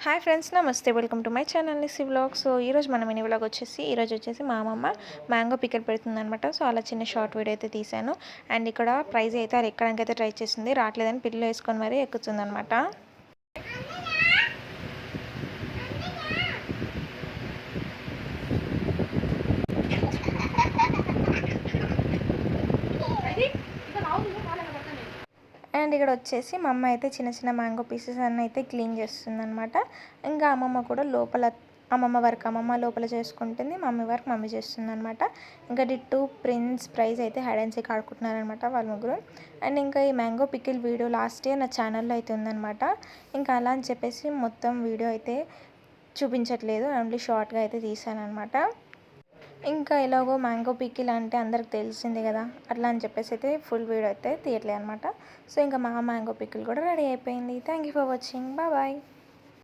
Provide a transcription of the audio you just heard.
Hi friends, నమస్తే. Welcome to my channel Nisi vlog. So ఈరోజు మన మినీ వ్లాగ్ వచ్చేసి మా అమ్మమ్మ మ్యాంగో పిక్కల్ పెడుతుందనమాట. సో అలా చిన్న షార్ట్ వీడియో అయితే తీశాను. అండ్ ఇక్కడ ప్రైజ్ అయితే అది ఎక్కడానికి అయితే ట్రై చేసింది, రావట్లేదని పిల్లలు వేసుకొని మరీ ఎక్కుతుందనమాట. అండ్ ఇక్కడ వచ్చేసి మా అమ్మ అయితే చిన్న చిన్న మ్యాంగో పీసెస్ అన్నీ అయితే క్లీన్ చేస్తుందనమాట. ఇంకా అమ్మమ్మ కూడా లోపల అమ్మమ్మ వర్క్ అమ్మమ్మ లోపల చేసుకుంటుంది, మమ్మీ వర్క్ మమ్మీ చేస్తుంది అనమాట. ఇంకా డిట్టు ప్రిన్స్ ప్రైజ్ అయితే హైడ్ అండ్ సీక్ ఆడుకుంటున్నారనమాట వాళ్ళ ముగ్గురు. అండ్ ఇంకా ఈ mango pickle video last year నా ఛానల్లో అయితే ఉందనమాట. ఇంకా అలా అని చెప్పేసి మొత్తం వీడియో అయితే చూపించట్లేదు, ఓన్లీ షార్ట్గా అయితే తీసాను అనమాట. ఇంకా ఎలాగో మ్యాంగో పికిల్ అంటే అందరికి తెలిసిందే కదా, అట్లా అని చెప్పేసి అయితే ఫుల్ వీడియో అయితే తీయట్లేదు అనమాట. సో ఇంకా మా మ్యాంగో పికిల్ కూడా రెడీ అయిపోయింది. Thank you for watching. Bye.